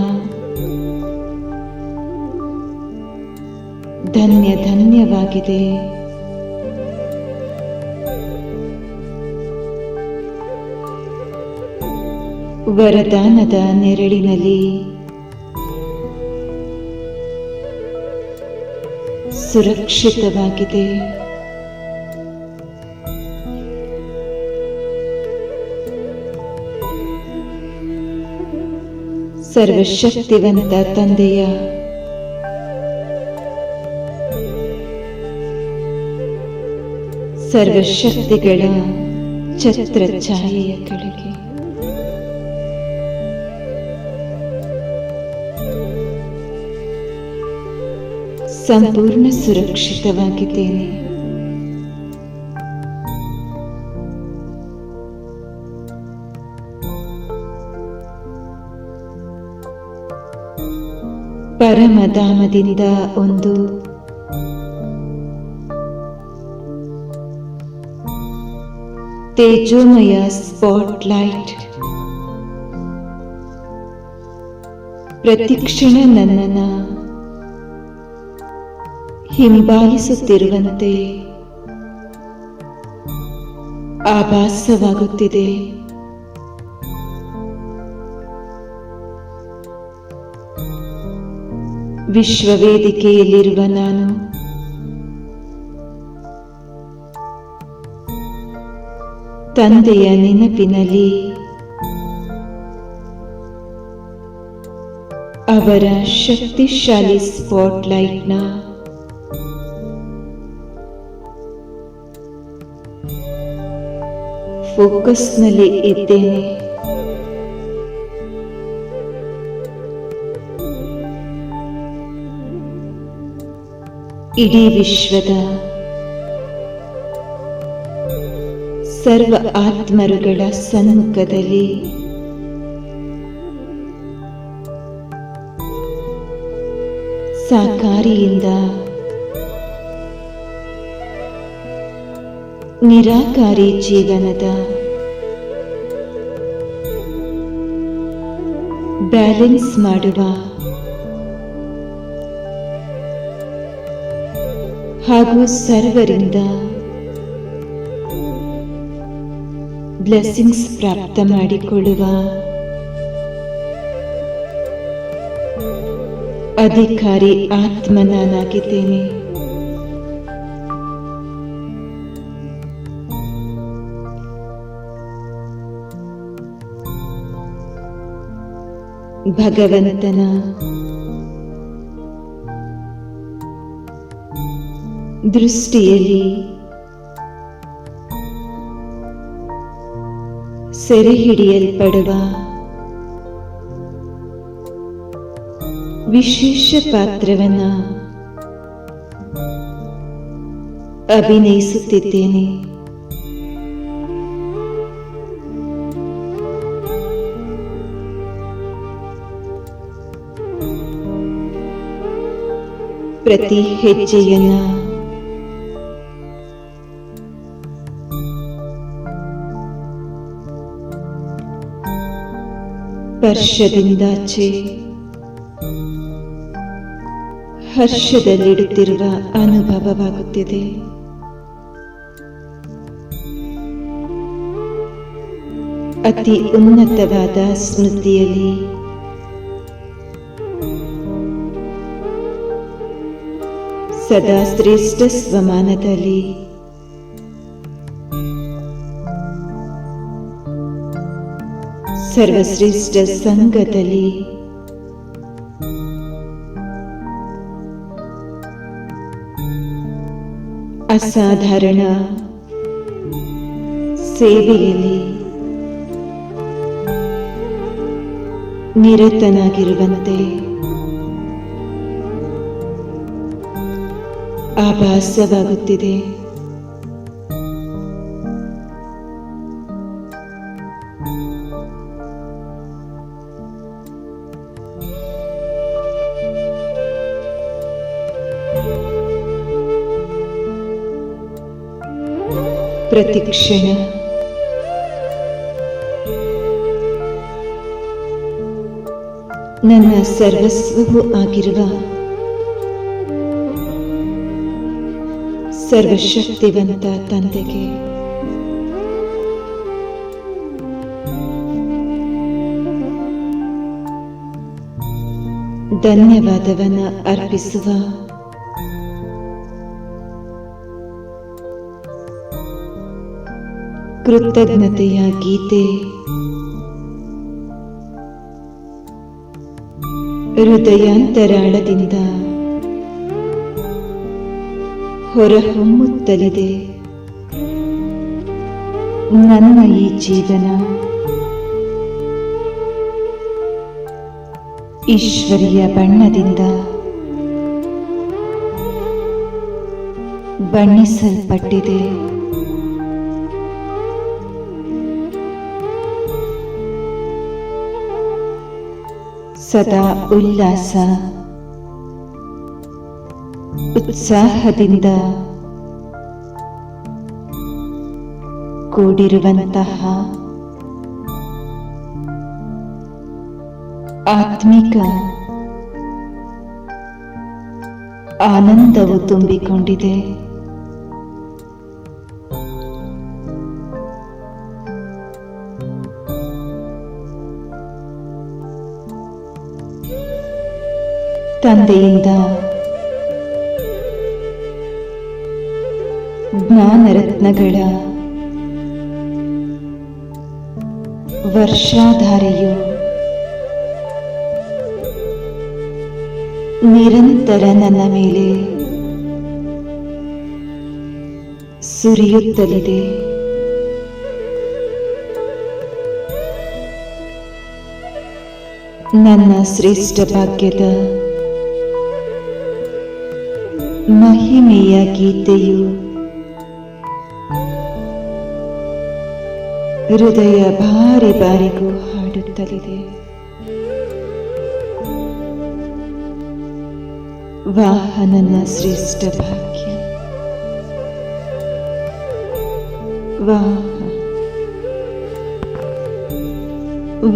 ಧನ್ಯವಾಗಿದೆ. ವರದಾನದ ನೆರಳಿನಲ್ಲಿ ಸುರಕ್ಷಿತವಾಗಿದೆ. ಸರ್ವಶಕ್ತಿವಂತ ತಂದೆಯ ಸರ್ವಶಕ್ತಿಗಳ ಛತ್ರ ಛಾಯೆಯ ಕೆಳಗೆ ಸಂಪೂರ್ಣ ಸುರಕ್ಷಿತವಾಗಿದ್ದೇನೆ. ಪರಮಧಾಮದಿಂದ ಒಂದು ತೇಜೋಮಯ ಸ್ಪಾಟ್ಲೈಟ್ ಪ್ರತಿಕ್ಷಣ ನನ್ನನ್ನು ಹಿಂಬಾಲಿಸುತ್ತಿರುವಂತೆ ಆಭಾಸವಾಗುತ್ತಿದೆ. ವಿಶ್ವವೇದಿಕೆಯಲ್ಲಿರುವ ನಾನು ತಂದೆಯ ನೆನಪಿನಲ್ಲಿ ಅವರ ಶಕ್ತಿಶಾಲಿ ಸ್ಪಾಟ್ಲೈಟ್ನ ಫೋಕಸ್ನಲ್ಲಿ ಇದ್ದೇನೆ. ಇಡೀ ವಿಶ್ವದ ಸರ್ವ ಆತ್ಮರುಗಳ ಸಮ್ಮುಖದಲ್ಲಿ ಸಾಕಾರಿಯಿಂದ ನಿರಾಕಾರಿ ಜೀವನದ ಬ್ಯಾಲೆನ್ಸ್ ಮಾಡುವ ಹಾಗೂ ಸರ್ವರಿಂದ ಬ್ಲೆಸ್ಸಿಂಗ್ಸ್ ಪ್ರಾಪ್ತ ಮಾಡಿಕೊಳ್ಳುವ ಅಧಿಕಾರಿ ಆತ್ಮ ನಾನಾಗಿದ್ದೇನೆ. ಭಗವಂತನ ದೃಷ್ಟಿಯಲ್ಲಿ ಸೆರೆ ಹಿಡಿಯಲ್ಪಡುವ ವಿಶೇಷ ಪಾತ್ರವನ್ನ ಅಭಿನಯಿಸುತ್ತಿದ್ದೇನೆ. ಪ್ರತಿ ಹೆಜ್ಜೆಯನ್ನ ಸ್ಪರ್ಶದಿಂದಾಚೆ ಹರ್ಷದಲ್ಲಿಡುತ್ತಿರುವ ಅನುಭವವಾಗುತ್ತಿದೆ. ಅತಿ ಉನ್ನತವಾದ ಸ್ಮೃತಿಯಲ್ಲಿ ಸದಾ ಶ್ರೇಷ್ಠ ಸ್ವಮಾನದಲ್ಲಿ ಸರ್ವಶ್ರೇಷ್ಠ ಸಂಘದಲ್ಲಿ ಅಸಾಧಾರಣ ಸೇವೆಯಲ್ಲಿ ನಿರತನಾಗಿರುವಂತೆ ಆಭಾಸವಾಗುತ್ತಿದೆ. ಪ್ರತಿಕ್ಷಣ ನನ್ನ ಸರ್ವಸ್ವವೂ ಆಗಿರುವ ಸರ್ವಶಕ್ತಿವಂತ ತಂದೆಗೆ ಧನ್ಯವಾದವನ್ನು ಅರ್ಪಿಸುವ ಕೃತಜ್ಞತೆಯ ಗೀತೆ ಹೃದಯಾಂತರಾಳದಿಂದ ಹೊರಹೊಮ್ಮುತ್ತಲಿದೆ. ನನ್ನ ಈ ಜೀವನ ಈಶ್ವರಿಯ ಬಣ್ಣದಿಂದ ಬಣ್ಣಿಸಲ್ಪಟ್ಟಿದೆ. ಸದಾ ಉಲ್ಲಾಸ ಉತ್ಸಾಹದಿಂದ ಕೂಡಿರುವಂತಹ ಆತ್ಮಿಕ ಆನಂದವು ತುಂಬಿಕೊಂಡಿದೆ. ತಂದೆಯಿಂದ ಜ್ಞಾನರತ್ನಗಳ ವರ್ಷಾಧಾರೆಯು ನಿರಂತರ ನನ್ನ ಮೇಲೆ ಸುರಿಯುತ್ತಲಿದೆ. ನನ್ನ ಶ್ರೇಷ್ಠ ಭಾಗ್ಯದ ಮಹಿಮೆಯ ಗೀತೆಯು ಹೃದಯ ಬಾರಿ ಬಾರಿಗೂ ಹಾಡುತ್ತಲಿದೆ. ವಾಹ ನನ್ನ ಶ್ರೇಷ್ಠ ಭಾಗ್ಯ, ವಾಹ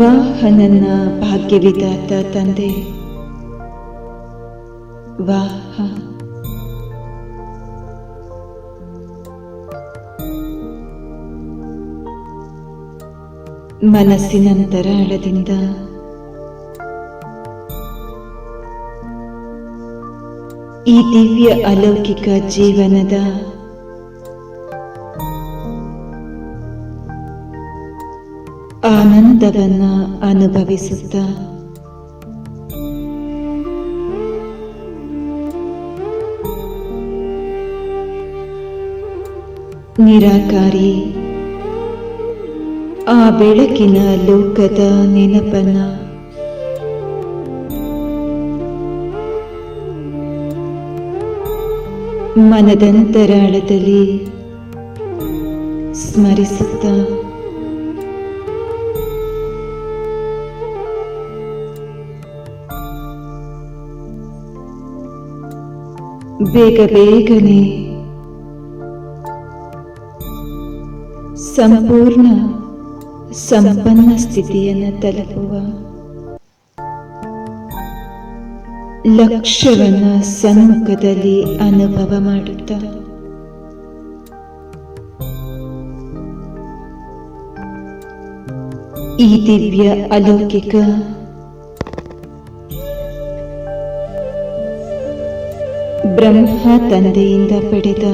ವಾಹ ನನ್ನ ಭಾಗ್ಯವಿದಾತ ತಂದೆ, ವಾಹ ಮನಸ್ಸಿನಂತರಾಳದಿಂದ ಈ ದಿವ್ಯ ಅಲೌಕಿಕ ಜೀವನದ ಆನಂದವನ್ನ ಅನುಭವಿಸುತ್ತ ನಿರಾಕಾರಿ ಆ ಬೆಳಕಿನ ಲೋಕದ ನೆನಪನ್ನ ಮನದಂತರಾಳದಲ್ಲಿ ಸ್ಮರಿಸುತ್ತ ಬೇಗ ಬೇಗನೆ ಸಂಪೂರ್ಣ ಸಂಪನ್ನ ಸ್ಥಿತಿಯನ್ನು ತಲುಪುವ ಲಕ್ಷ್ಯವನ್ನ ಸಮ್ಮುಖದಲ್ಲಿ ಅನುಭವ ಮಾಡುತ್ತ ಈ ದಿವ್ಯ ಅಲೌಕಿಕ ಬ್ರಹ್ಮ ತಂದೆಯಿಂದ ಪಡೆದ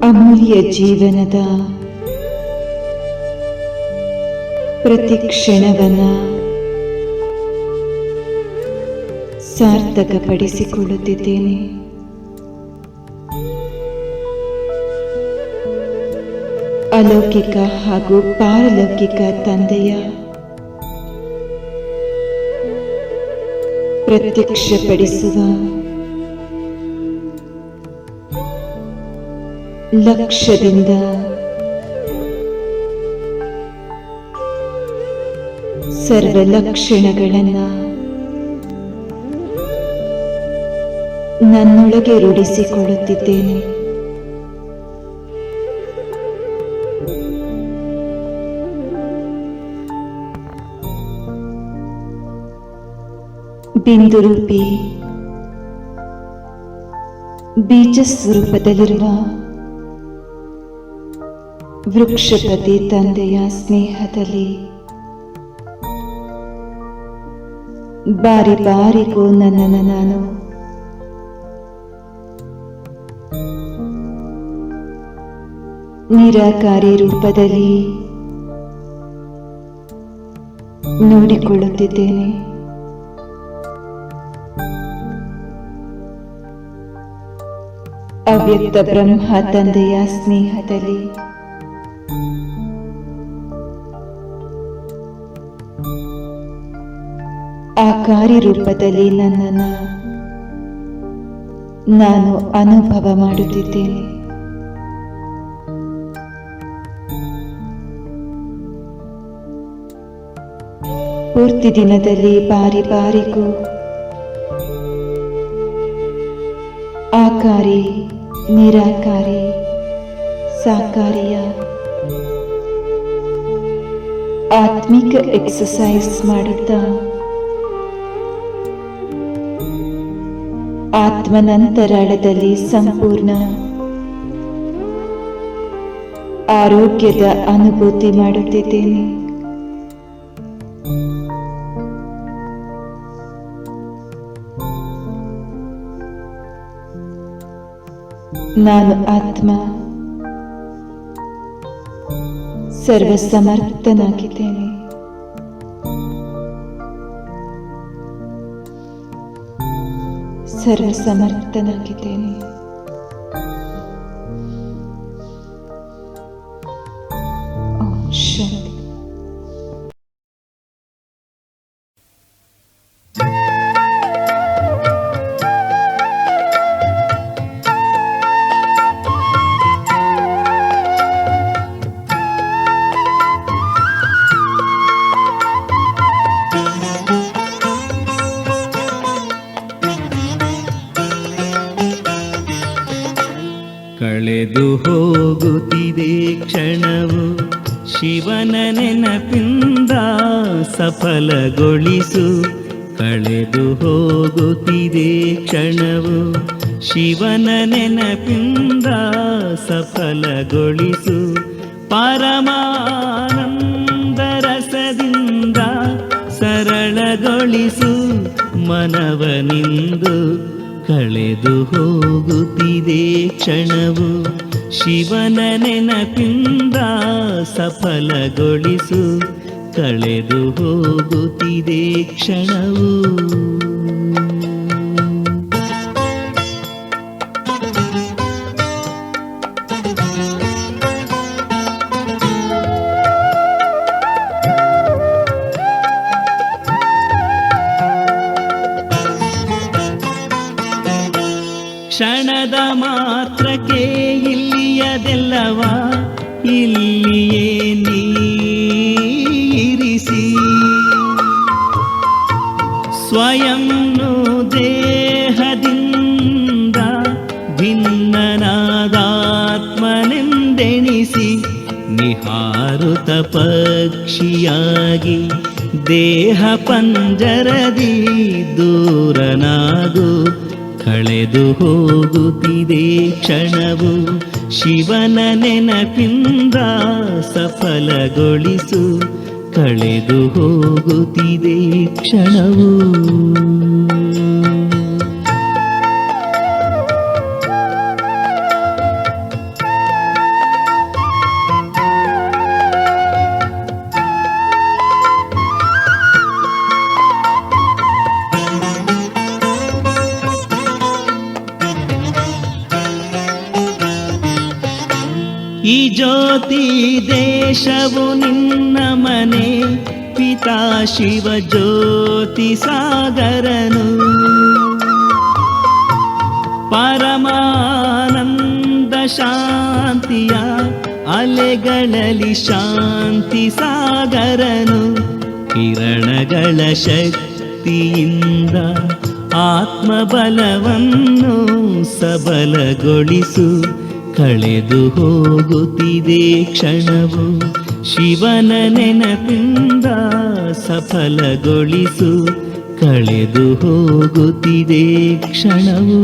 ಅಮೂಲ್ಯ ಜೀವನದ ಪ್ರತಿ ಕ್ಷಣವನ್ನ ಸಾರ್ಥಕಪಡಿಸಿಕೊಳ್ಳುತ್ತಿದ್ದೇನೆ. ಅಲೌಕಿಕ ಹಾಗೂ ಪಾರಲೌಕಿಕ ತಂದೆಯ ಪ್ರತ್ಯಕ್ಷಪಡಿಸುವ ಲಕ್ಷ್ಯದಿಂದ ಸರ್ವ ಲಕ್ಷಣಗಳನ್ನ ನನ್ನೊಳಗೆ ರೂಢಿಸಿಕೊಳ್ಳುತ್ತಿದ್ದೇನೆ. ಬಿಂದುರೂಪಿ ಬೀಜ ಸ್ವರೂಪದಲ್ಲಿರುವ ವೃಕ್ಷಪತಿ ತಂದೆಯ ಸ್ನೇಹದಲ್ಲಿ ಬಾರಿ ಬಾರಿಗೂ ನನ್ನನ್ನು ನಾನು ನಿರಾಕಾರಿ ರೂಪದಲ್ಲಿ ನೋಡಿಕೊಳ್ಳುತ್ತಿದ್ದೇನೆ. ಅವ್ಯಕ್ತ ಬ್ರಹ್ಮ ತಂದೆಯ ಸ್ನೇಹದಲ್ಲಿ ಆಕಾರಿ ರೂಪದಲ್ಲಿ ನನ್ನನ್ನು ನಾನು ಅನುಭವ ಮಾಡುತ್ತಿದ್ದೇನೆ. ಪೂರ್ತಿ ದಿನದಲ್ಲಿ ಬಾರಿ ಬಾರಿಗೂ ಆಕಾರಿ, ನಿರಾಕಾರಿ, ಸಾಕಾರಿಯ ಆತ್ಮಿಕ ಎಕ್ಸಸೈಸ್ ಮಾಡುತ್ತಾ ಆತ್ಮನಂತರಾಳದಲ್ಲಿ ಸಂಪೂರ್ಣ ಆರೋಗ್ಯದ ಅನುಭೂತಿ ಮಾಡುತ್ತಿದ್ದೇನೆ. ನಾನು ಆತ್ಮ ಸರ್ವಸಮರ್ಥನಾಗಿದ್ದೇನೆ. ಸರ್ವಸಮರ್ಥನಾಗಿದ್ದೇನೆ. ಓಂ ಶಾಂತಿ. ಕಳೆದು ಹೋಗುತ್ತಿದೆ ಕ್ಷಣವು ಶಿವನ ನೆನಪಿಂದ ಸಫಲಗೊಳಿಸು. ಕಳೆದು ಹೋಗುತ್ತಿದೆ ಕ್ಷಣವು ಶಿವನ ನೆನಪಿಂದ ಸಫಲಗೊಳಿಸು. ಪರಮಾನಂದ ರಸದಿಂದ ಸರಳಗೊಳಿಸು ಮನವನಿಂದು. ಕಳೆದು ಹೋಗುತ್ತಿದೆ ಕ್ಷಣವು ಶಿವನ ನೆನಪಿಂದ ಸಫಲಗೊಳಿಸು. ಕಳೆದು ಹೋಗುತ್ತಿದೆ ಕ್ಷಣವು. ಕ್ಷಣದ ಮಾತ್ರಕ್ಕೆ ಇಲ್ಲಿಯದೆಲ್ಲವ ಇಲ್ಲಿಯೇ ನೀರಿಸಿ. ಸ್ವಯಂನು ದೇಹದಿಂದ ಭಿನ್ನನಾದಾತ್ಮನೆಂದೆಣಿಸಿ. ನಿಹಾರುತ ಪಕ್ಷಿಯಾಗಿ ದೇಹ ಪಂಜರದಿ ದೂರನಾಗು. ಕಳೆದು ಹೋಗುತ್ತಿದೆ ಕ್ಷಣವು ಶಿವನ ನೆನಪಿಂದ ಸಫಲಗೊಳಿಸು. ಕಳೆದು ಹೋಗುತ್ತಿದೆ ಕ್ಷಣವು. ಈ ಜ್ಯೋತಿ ದೇಶವು ನಿನ್ನ ಮನೆ. ಪಿತಾ ಶಿವ ಜ್ಯೋತಿ ಸಾಗರನು. ಪರಮಾನಂದ ಶಾಂತಿಯ ಅಲೆಗಳಲ್ಲಿ ಶಾಂತಿ ಸಾಗರನು. ಕಿರಣಗಳ ಶಕ್ತಿಯಿಂದ ಆತ್ಮಬಲವನ್ನು ಸಬಲಗೊಳಿಸು. ಕಳೆದು ಹೋಗುತ್ತಿದೆ ಕ್ಷಣವು ಶಿವನ ನೆನಪಿಂದ ಸಫಲಗೊಳಿಸು. ಕಳೆದು ಹೋಗುತ್ತಿದೆ ಕ್ಷಣವು.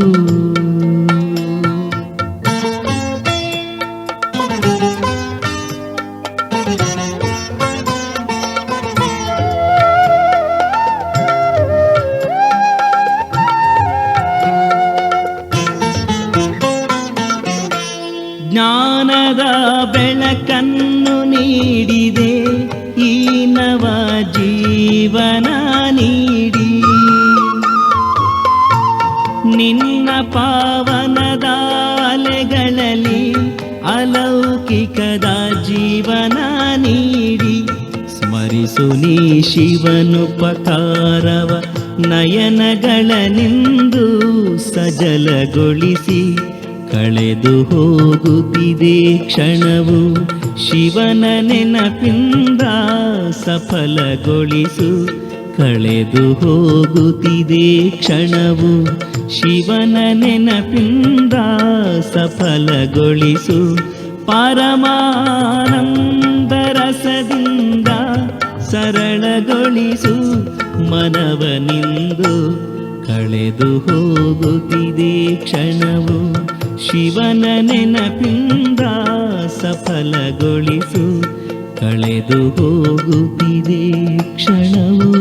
ಜ್ಞಾನದ ಬೆಳಕನ್ನು ನೀಡಿದೆ ಈ ನವ ಜೀವನ ನೀಡಿ. ನಿನ್ನ ಪಾವನದ ಅಲೆಗಳಲ್ಲಿ ಅಲೌಕಿಕದ ಜೀವನ ನೀಡಿ. ಸ್ಮರಿಸು ನೀ ಶಿವನುಪಕಾರವ ನಯನಗಳನೆಂದು ಸಜಲಗೊಳಿಸಿ. ಕಳೆದು ಹೋಗುತ್ತಿದೆ ಕ್ಷಣವು ಶಿವನ ನೆನಪಿಂದ ಸಫಲಗೊಳಿಸು. ಕಳೆದು ಹೋಗುತ್ತಿದೆ ಕ್ಷಣವು ಶಿವನ ನೆನಪಿಂದ ಸಫಲಗೊಳಿಸು. ಪರಮಾನಂದ ರಸದಿಂದ ಸರಳಗೊಳಿಸು ಮನವನಿಂದು. ಕಳೆದು ಹೋಗುತ್ತಿದೆ ಕ್ಷಣವು ಶಿವನ ನೆನಪಿಂದ ಸಫಲಗೊಳಿಸು. ಕಳೆದು ಹೋಗುತ್ತಿದೆ ಕ್ಷಣವು.